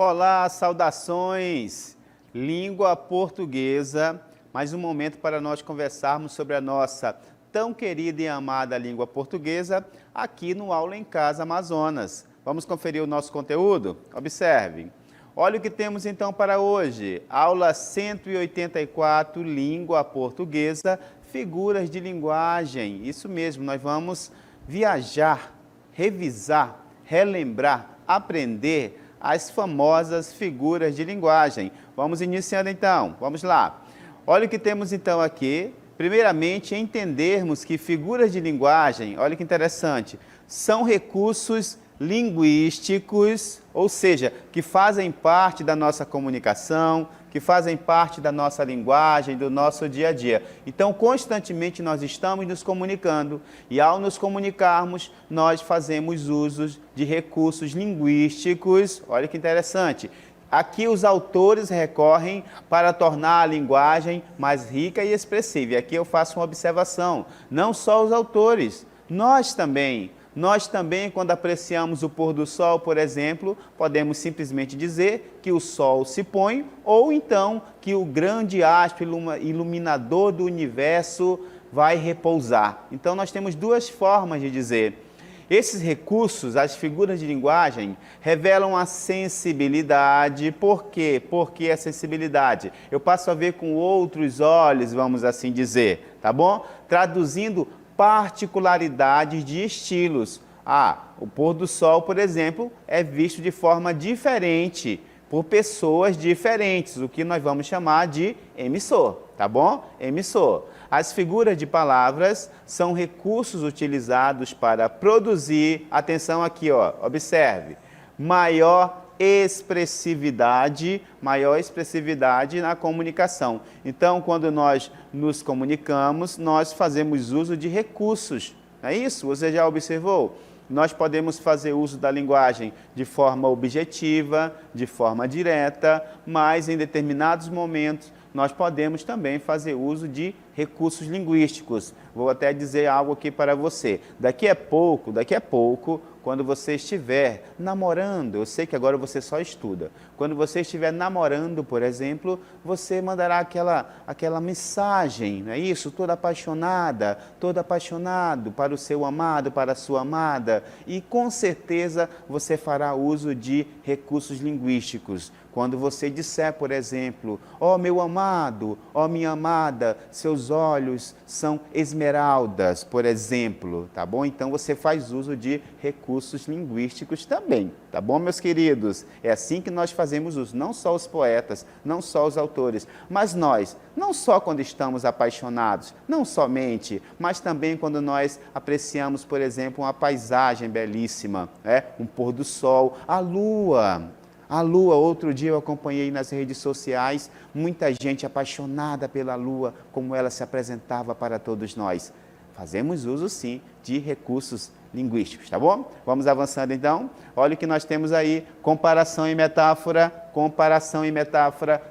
Olá, saudações! Língua portuguesa, mais um momento para nós conversarmos sobre a nossa tão querida e amada língua portuguesa aqui no Aula em Casa Amazonas. Vamos conferir o nosso conteúdo? Observe! Olha o que temos então para hoje. Aula 184, Língua Portuguesa, Figuras de Linguagem. Isso mesmo, nós vamos viajar, revisar, relembrar, aprender as famosas figuras de linguagem. Vamos iniciando então, vamos lá. Olha o que temos então aqui. Primeiramente, entendermos que figuras de linguagem, olha que interessante, são recursos linguísticos, ou seja, que fazem parte da nossa comunicação, que fazem parte da nossa linguagem, do nosso dia a dia. Então, constantemente nós estamos nos comunicando e ao nos comunicarmos, nós fazemos uso de recursos linguísticos. Olha que interessante. Aqui os autores recorrem para tornar a linguagem mais rica e expressiva. E aqui eu faço uma observação, não só os autores, nós também, quando apreciamos o pôr do sol, por exemplo, podemos simplesmente dizer que o sol se põe, ou então que o grande astro iluminador do universo vai repousar. Então, nós temos duas formas de dizer. Esses recursos, as figuras de linguagem, revelam a sensibilidade. Por quê? Porque a sensibilidade? Eu passo a ver com outros olhos, vamos assim dizer, tá bom? Traduzindo particularidades de estilos. O pôr do sol, por exemplo, é visto de forma diferente por pessoas diferentes, o que nós vamos chamar de emissor, tá bom? Emissor. As figuras de palavras são recursos utilizados para produzir, atenção aqui, ó, observe, maior expressividade na comunicação. Então, quando nós nos comunicamos, nós fazemos uso de recursos, não é isso? Você já observou? Nós podemos fazer uso da linguagem de forma objetiva, de forma direta, mas em determinados momentos nós podemos também fazer uso de recursos linguísticos. Vou até dizer algo aqui para você. Daqui a pouco, quando você estiver namorando, eu sei que agora você só estuda, quando você estiver namorando, por exemplo, você mandará aquela mensagem, não é isso? Todo apaixonado para o seu amado, para a sua amada, e com certeza você fará uso de recursos linguísticos. Quando você disser, por exemplo, ó meu amado, ó minha amada, seus olhos são esmeraldas, por exemplo, tá bom? Então você faz uso de recursos linguísticos também, tá bom, meus queridos? É assim que nós fazemos uso, não só os poetas, não só os autores, mas nós, não só quando estamos apaixonados, não somente, mas também quando nós apreciamos, por exemplo, uma paisagem belíssima, um pôr do sol, a lua, outro dia eu acompanhei nas redes sociais, muita gente apaixonada pela lua, como ela se apresentava para todos nós. Fazemos uso, sim, de recursos linguísticos, tá bom? Vamos avançando então. Olha o que nós temos aí, comparação e metáfora,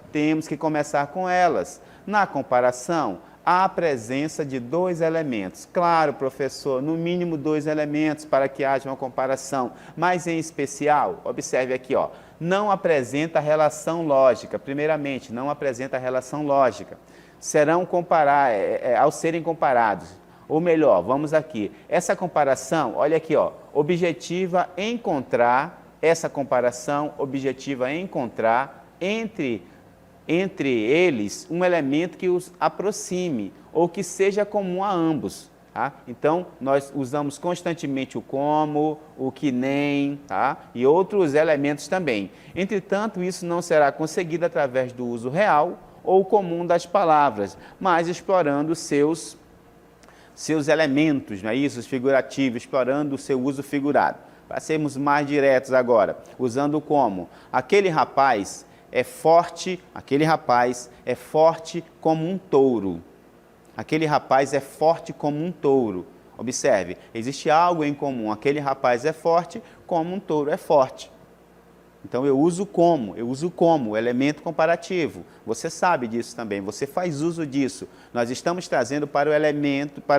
temos que começar com elas. Na comparação, há a presença de dois elementos. Claro, professor, no mínimo dois elementos para que haja uma comparação, mas em especial, observe aqui, ó, não apresenta relação lógica. Primeiramente, não apresenta relação lógica. Ao serem comparados, ou melhor, vamos aqui, essa comparação, olha aqui, ó, objetiva encontrar entre eles um elemento que os aproxime ou que seja comum a ambos. Tá? Então, nós usamos constantemente o como, o que nem, tá? E outros elementos também. Entretanto, isso não será conseguido através do uso real ou comum das palavras, mas explorando seus elementos, não é isso? Os figurativos, explorando o seu uso figurado. Para sermos mais diretos agora, usando o como. Aquele rapaz é forte como um touro. Aquele rapaz é forte como um touro. Observe, existe algo em comum. Aquele rapaz é forte como um touro é forte. Então eu uso como, elemento comparativo. Você sabe disso também, você faz uso disso. Nós estamos trazendo para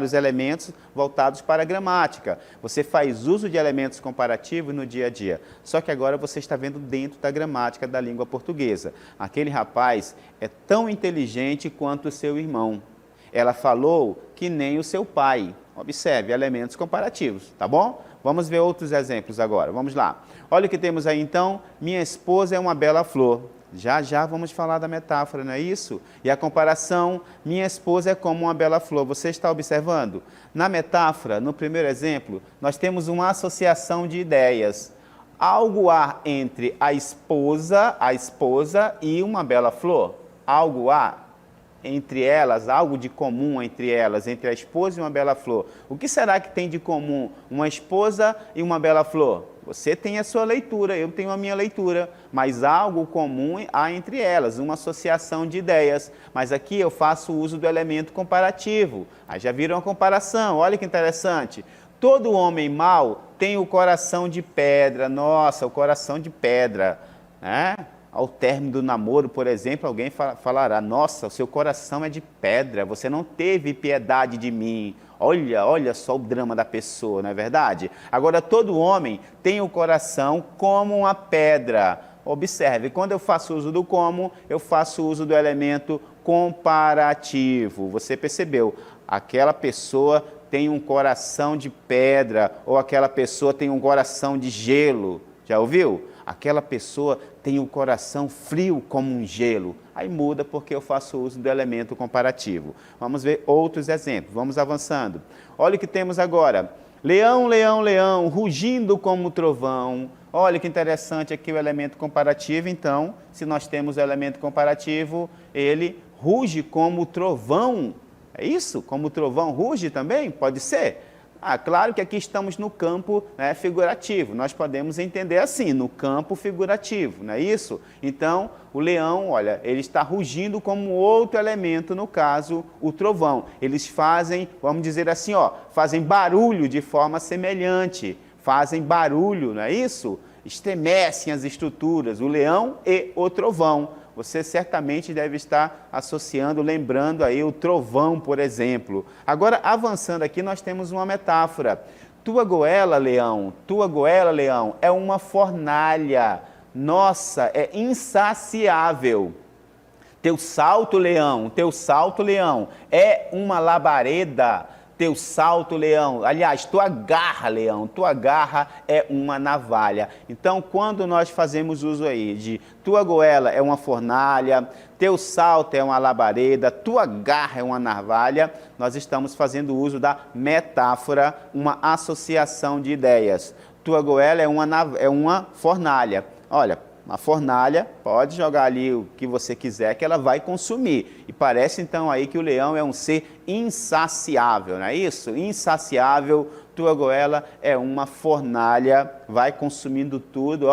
os elementos voltados para a gramática. Você faz uso de elementos comparativos no dia a dia. Só que agora você está vendo dentro da gramática da língua portuguesa. Aquele rapaz é tão inteligente quanto o seu irmão. Ela falou que nem o seu pai. Observe, elementos comparativos, tá bom? Vamos ver outros exemplos agora, vamos lá. Olha o que temos aí então, minha esposa é uma bela flor. Já já vamos falar da metáfora, não é isso? E a comparação, minha esposa é como uma bela flor. Você está observando? Na metáfora, no primeiro exemplo, nós temos uma associação de ideias. Algo há entre a esposa e uma bela flor. Algo há entre elas, algo de comum entre elas, entre a esposa e uma bela flor. O que será que tem de comum uma esposa e uma bela flor? Você tem a sua leitura, eu tenho a minha leitura, mas algo comum há entre elas, uma associação de ideias. Mas aqui eu faço uso do elemento comparativo. Aí já viram a comparação, olha que interessante. Todo homem mau tem o coração de pedra, nossa, o coração de pedra, né? Ao término do namoro, por exemplo, alguém falará, nossa, o seu coração é de pedra, você não teve piedade de mim. Olha só o drama da pessoa, não é verdade? Agora, todo homem tem o coração como uma pedra. Observe, quando eu faço uso do como, eu faço uso do elemento comparativo. Você percebeu? Aquela pessoa tem um coração de pedra, ou aquela pessoa tem um coração de gelo. Já ouviu? Aquela pessoa tem o coração frio como um gelo. Aí muda porque eu faço uso do elemento comparativo. Vamos ver outros exemplos. Vamos avançando. Olha o que temos agora. Leão, leão, leão, rugindo como trovão. Olha que interessante aqui o elemento comparativo. Então, se nós temos o elemento comparativo, ele ruge como trovão. É isso? Como o trovão ruge também? Pode ser? Claro que aqui estamos no campo, né, figurativo, nós podemos entender assim, no campo figurativo, não é isso? Então, o leão, olha, ele está rugindo como outro elemento, no caso, o trovão. Eles fazem, vamos dizer assim, fazem barulho de forma semelhante, fazem barulho, não é isso? Estremecem as estruturas, o leão e o trovão. Você certamente deve estar associando, lembrando aí o trovão, por exemplo. Agora, avançando aqui, nós temos uma metáfora. Tua goela, leão, é uma fornalha. Nossa, é insaciável. Teu salto, leão, é uma labareda. Teu salto, leão, aliás, tua garra, leão, tua garra é uma navalha. Então, quando nós fazemos uso aí de tua goela é uma fornalha, teu salto é uma labareda, tua garra é uma navalha, nós estamos fazendo uso da metáfora, uma associação de ideias. Tua goela é uma fornalha. Olha, uma fornalha, pode jogar ali o que você quiser que ela vai consumir. E parece então aí que o leão é um ser insaciável, não é isso? Insaciável, tua goela é uma fornalha, vai consumindo tudo,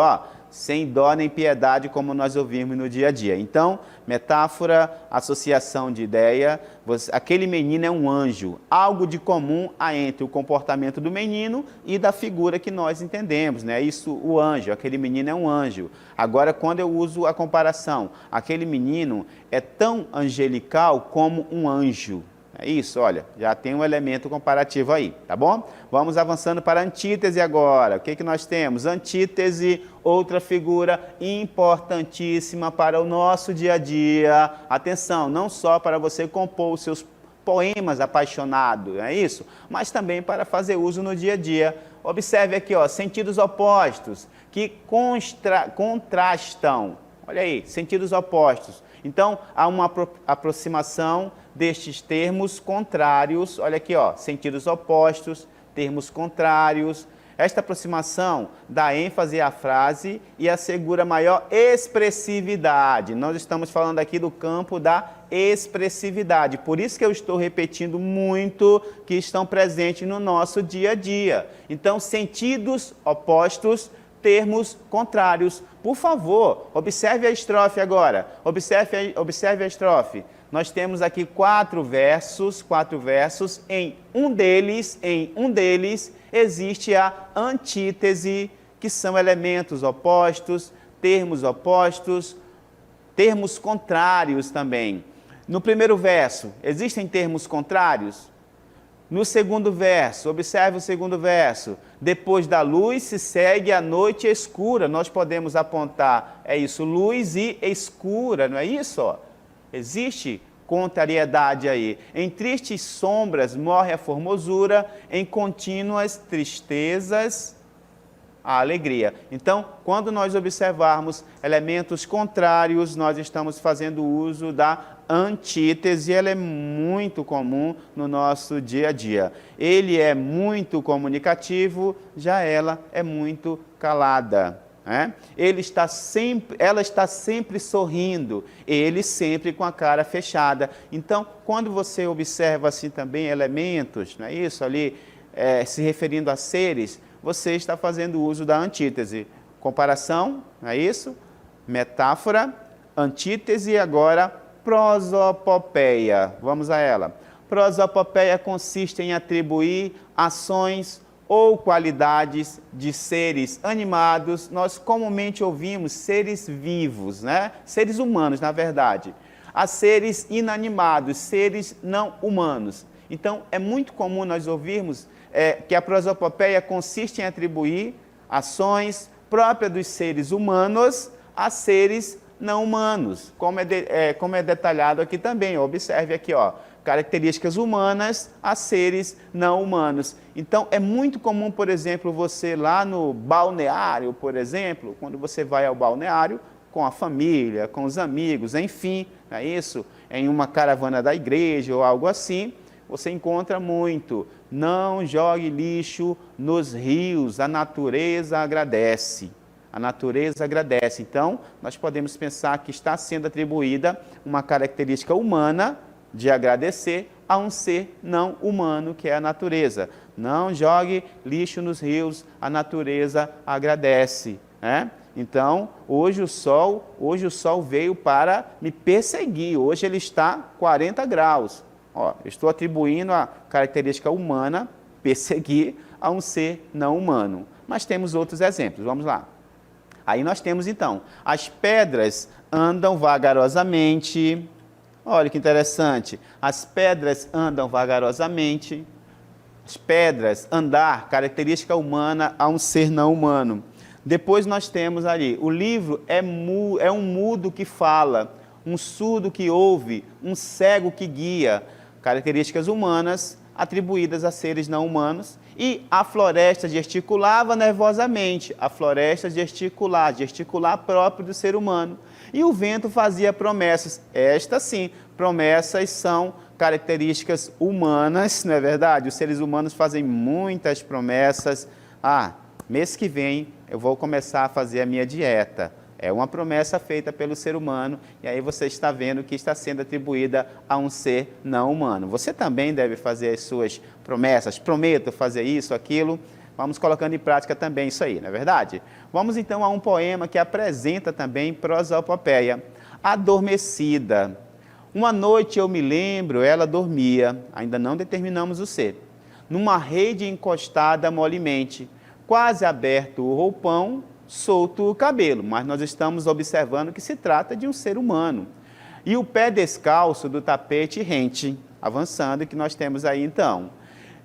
sem dó nem piedade, como nós ouvimos no dia a dia. Então, metáfora, associação de ideia, aquele menino é um anjo, algo de comum há entre o comportamento do menino e da figura que nós entendemos, né? Isso, o anjo, aquele menino é um anjo. Agora, quando eu uso a comparação, aquele menino é tão angelical como um anjo. É isso, olha, já tem um elemento comparativo aí, tá bom? Vamos avançando para a antítese agora. O que nós temos? Antítese, outra figura importantíssima para o nosso dia a dia. Atenção, não só para você compor os seus poemas apaixonados, é isso? Mas também para fazer uso no dia a dia. Observe aqui, sentidos opostos que contrastam. Olha aí, sentidos opostos. Então, há uma aproximação destes termos contrários. Olha aqui, sentidos opostos, termos contrários. Esta aproximação dá ênfase à frase e assegura maior expressividade. Nós estamos falando aqui do campo da expressividade. Por isso que eu estou repetindo muito que estão presentes no nosso dia a dia. Então, sentidos opostos, termos contrários. Por favor, observe a estrofe agora. Observe a estrofe. Nós temos aqui quatro versos. Em um deles existe a antítese, que são elementos opostos, termos opostos, termos contrários também. No primeiro verso, existem termos contrários? No segundo verso, observe o segundo verso. Depois da luz se segue a noite escura. Nós podemos apontar, é isso, luz e escura, não é isso? Ó? Existe contrariedade aí. Em tristes sombras morre a formosura, em contínuas tristezas a alegria. Então, quando nós observarmos elementos contrários, nós estamos fazendo uso da antítese. Ela é muito comum no nosso dia a dia. Ele é muito comunicativo, já ela é muito calada. Ela está sempre sorrindo, ele sempre com a cara fechada. Então, quando você observa assim também elementos, não é isso ali, se referindo a seres, você está fazendo uso da antítese. Comparação, não é isso? Metáfora, antítese e agora prosopopeia. Vamos a ela. Prosopopeia consiste em atribuir ações ou qualidades de seres animados. Nós comumente ouvimos seres vivos, né? Seres humanos, na verdade, a seres inanimados, seres não humanos. Então, é muito comum nós ouvirmos que a prosopopeia consiste em atribuir ações próprias dos seres humanos a seres não humanos, como é detalhado aqui também. Observe aqui, ó, características humanas a seres não humanos. Então, é muito comum, por exemplo, você lá no balneário, por exemplo, quando você vai ao balneário com a família, com os amigos, enfim, não é isso? Em uma caravana da igreja ou algo assim, você encontra muito. Não jogue lixo nos rios, a natureza agradece. A natureza agradece. Então, nós podemos pensar que está sendo atribuída uma característica humana de agradecer a um ser não humano, que é a natureza. Não jogue lixo nos rios, a natureza agradece. Então, hoje o sol veio para me perseguir. Hoje ele está 40 graus. Ó, eu estou atribuindo a característica humana, perseguir, a um ser não humano. Mas temos outros exemplos, vamos lá. Aí nós temos então, as pedras andam vagarosamente. Olha que interessante, as pedras andam vagarosamente. As pedras, andar, característica humana a um ser não humano. Depois nós temos ali, o livro é um mudo que fala, um surdo que ouve, um cego que guia. Características humanas atribuídas a seres não humanos. E a floresta gesticulava nervosamente. A floresta gesticular próprio do ser humano. E o vento fazia promessas. Estas sim, promessas são características humanas, não é verdade? Os seres humanos fazem muitas promessas. Mês que vem eu vou começar a fazer a minha dieta. É uma promessa feita pelo ser humano, e aí você está vendo que está sendo atribuída a um ser não humano. Você também deve fazer as suas promessas, prometo fazer isso, aquilo. Vamos colocando em prática também isso aí, não é verdade? Vamos então a um poema que apresenta também prosopopeia. Adormecida. Uma noite eu me lembro, ela dormia, ainda não determinamos o ser, numa rede encostada molemente, quase aberto o roupão, solto o cabelo, mas nós estamos observando que se trata de um ser humano. E o pé descalço do tapete rente, avançando, que nós temos aí então.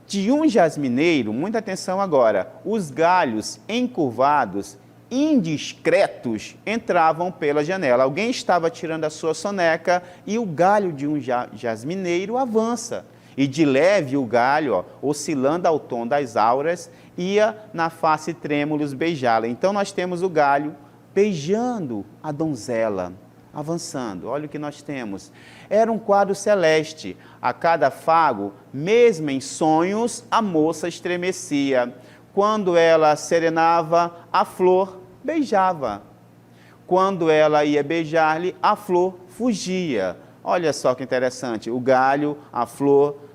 De um jasmineiro, muita atenção agora, os galhos encurvados, indiscretos, entravam pela janela. Alguém estava tirando a sua soneca e o galho de um jasmineiro avança. E de leve o galho, oscilando ao tom das auras, ia na face trêmulos beijá-la. Então nós temos o galho beijando a donzela, avançando. Olha o que nós temos. Era um quadro celeste. A cada fago, mesmo em sonhos, a moça estremecia. Quando ela serenava, a flor beijava. Quando ela ia beijar-lhe, a flor fugia. Olha só que interessante. O galho, a flor,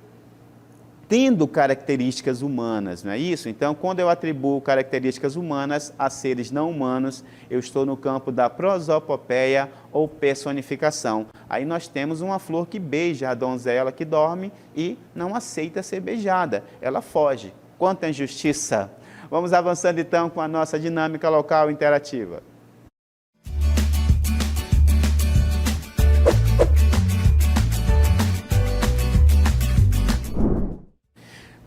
tendo características humanas, não é isso? Então, quando eu atribuo características humanas a seres não humanos, eu estou no campo da prosopopeia ou personificação. Aí nós temos uma flor que beija a donzela que dorme e não aceita ser beijada. Ela foge. Quanta injustiça! Vamos avançando então com a nossa dinâmica local interativa.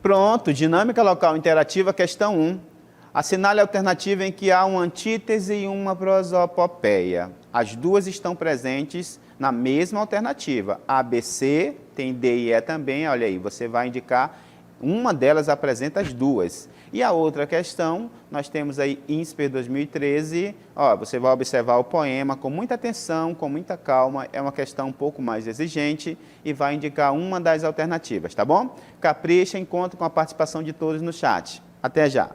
Pronto, dinâmica local interativa, questão 1. Assinale a alternativa em que há uma antítese e uma prosopopeia. As duas estão presentes na mesma alternativa. A, B, C, tem D e E também, olha aí, você vai indicar, uma delas apresenta as duas. E a outra questão, nós temos aí INSPER 2013, ó, você vai observar o poema com muita atenção, com muita calma, é uma questão um pouco mais exigente e vai indicar uma das alternativas, tá bom? Capricha, conta com a participação de todos no chat. Até já!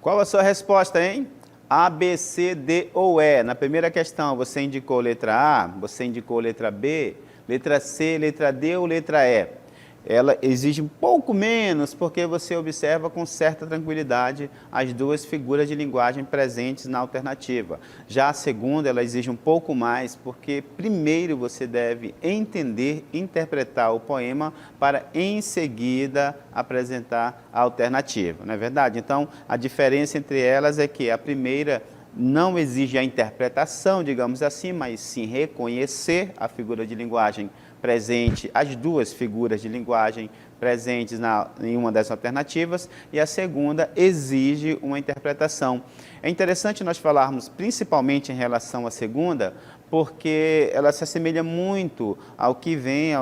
Qual a sua resposta, hein? A, B, C, D ou E. Na primeira questão, você indicou letra A, você indicou letra B, letra C, letra D ou letra E. Ela exige um pouco menos, porque você observa com certa tranquilidade as duas figuras de linguagem presentes na alternativa. Já a segunda, ela exige um pouco mais, porque primeiro você deve entender, interpretar o poema para, em seguida, apresentar a alternativa, não é verdade? Então, a diferença entre elas é que a primeira não exige a interpretação, digamos assim, mas sim reconhecer a figura de linguagem presente, as duas figuras de linguagem presentes em uma das alternativas, e a segunda exige uma interpretação. É interessante nós falarmos principalmente em relação à segunda, porque ela se assemelha muito ao que vem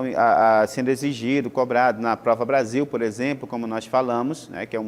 sendo exigido, cobrado na Prova Brasil, por exemplo, como nós falamos, né, que é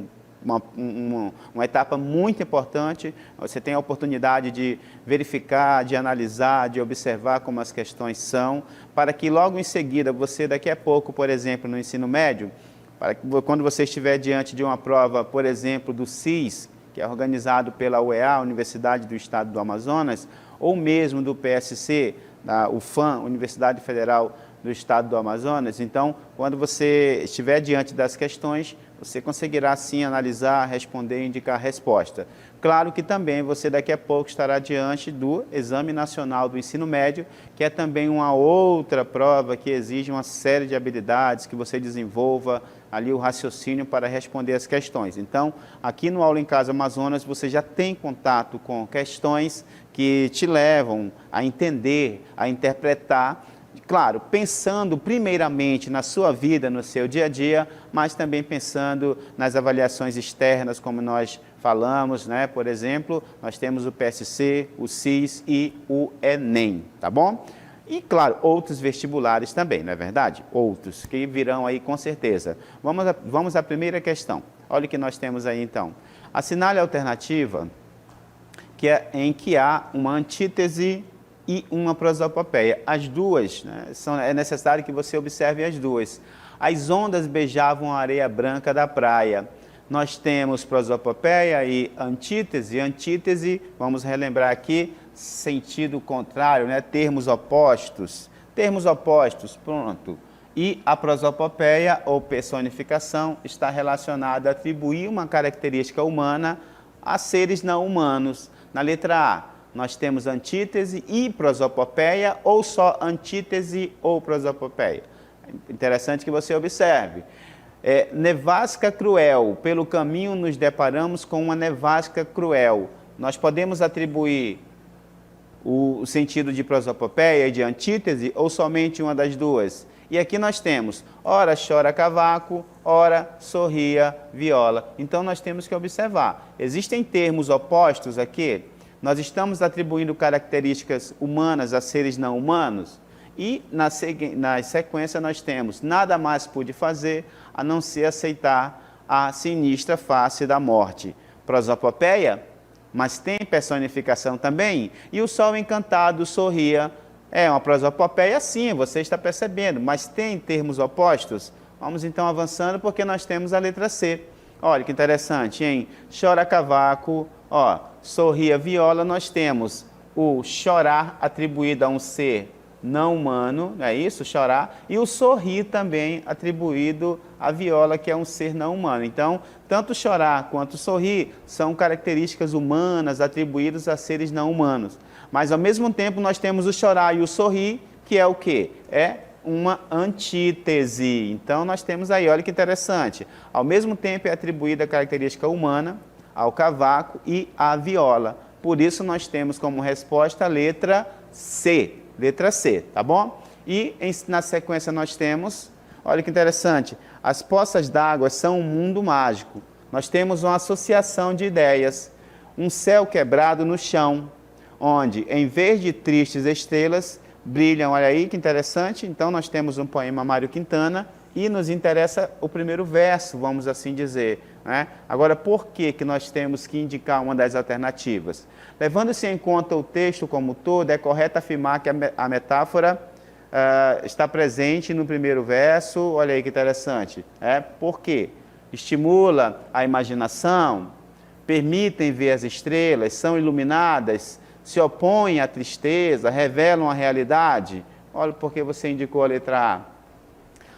uma etapa muito importante. Você tem a oportunidade de verificar, de analisar, de observar como as questões são, para que logo em seguida você, daqui a pouco, por exemplo, no ensino médio, para que, quando você estiver diante de uma prova, por exemplo, do CIS, que é organizado pela UEA, Universidade do Estado do Amazonas, ou mesmo do PSC, da UFAM, Universidade Federal do Estado do Amazonas. Então, quando você estiver diante das questões, você conseguirá sim analisar, responder e indicar a resposta. Claro que também você daqui a pouco estará diante do Exame Nacional do Ensino Médio, que é também uma outra prova que exige uma série de habilidades, que você desenvolva ali o raciocínio para responder as questões. Então, aqui no Aula em Casa Amazonas, você já tem contato com questões que te levam a entender, a interpretar, claro, pensando primeiramente na sua vida, no seu dia a dia, mas também pensando nas avaliações externas, como nós falamos, né? Por exemplo, nós temos o PSC, o CIS e o Enem, tá bom? E, claro, outros vestibulares também, não é verdade? Outros que virão aí com certeza. Vamos à primeira questão. Olha o que nós temos aí, então. Assinale a alternativa em que há uma antítese e uma prosopopeia. As duas, né, é necessário que você observe as duas. As ondas beijavam a areia branca da praia. Nós temos prosopopeia e antítese. Antítese, vamos relembrar aqui, sentido contrário, né? Termos opostos. Termos opostos, pronto. E a prosopopeia, ou personificação, está relacionada a atribuir uma característica humana a seres não humanos. Na letra A, nós temos antítese e prosopopeia, ou só antítese ou prosopopeia. É interessante que você observe. Nevasca cruel, pelo caminho nos deparamos com uma nevasca cruel. Nós podemos atribuir o sentido de prosopopeia e de antítese, ou somente uma das duas? E aqui nós temos, ora chora cavaco, ora sorria viola. Então nós temos que observar, existem termos opostos aqui? Nós estamos atribuindo características humanas a seres não humanos? E na sequência nós temos, nada mais pude fazer a não ser aceitar a sinistra face da morte. Prosopopeia, mas tem personificação também. E o sol encantado sorria, é uma prosopopeia sim, você está percebendo, mas tem termos opostos? Vamos então avançando, porque nós temos a letra C. Olha que interessante, hein? Chora cavaco, ó, sorria viola, nós temos o chorar atribuído a um ser não humano, é isso, chorar, e o sorrir também atribuído à viola, que é um ser não humano. Então, tanto chorar quanto sorrir são características humanas atribuídas a seres não humanos. Mas, ao mesmo tempo, nós temos o chorar e o sorrir, que é o quê? É uma antítese. Então, nós temos aí, olha que interessante, ao mesmo tempo é atribuída a característica humana, ao cavaco e à viola. Por isso, nós temos como resposta a letra C. Letra C, tá bom? E na sequência nós temos, olha que interessante, as poças d'água são um mundo mágico. Nós temos uma associação de ideias, um céu quebrado no chão, onde em vez de tristes estrelas, brilham, olha aí que interessante. Então nós temos um poema Mário Quintana e nos interessa o primeiro verso, vamos assim dizer, né? Agora, por que nós temos que indicar uma das alternativas? Levando-se em conta o texto como todo, é correto afirmar que a metáfora está presente no primeiro verso. Olha aí que interessante. Por quê? Estimula a imaginação, permitem ver as estrelas, são iluminadas, se opõem à tristeza, revelam a realidade. Olha por que você indicou a letra A.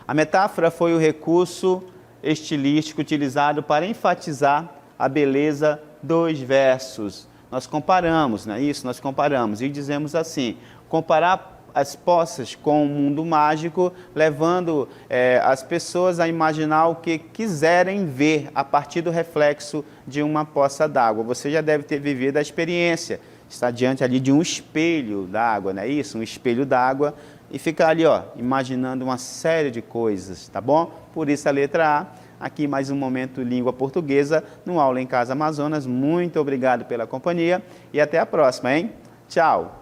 A metáfora foi o recurso estilístico utilizado para enfatizar a beleza dos versos. Nós comparamos, não é isso? Nós comparamos e dizemos assim, comparar as poças com o mundo mágico, levando as pessoas a imaginar o que quiserem ver a partir do reflexo de uma poça d'água. Você já deve ter vivido a experiência, está diante ali de um espelho d'água, não é isso? Um espelho d'água e ficar ali, ó, imaginando uma série de coisas, tá bom? Por isso a letra A. Aqui mais um momento Língua Portuguesa no Aula em Casa Amazonas. Muito obrigado pela companhia e até a próxima, hein? Tchau!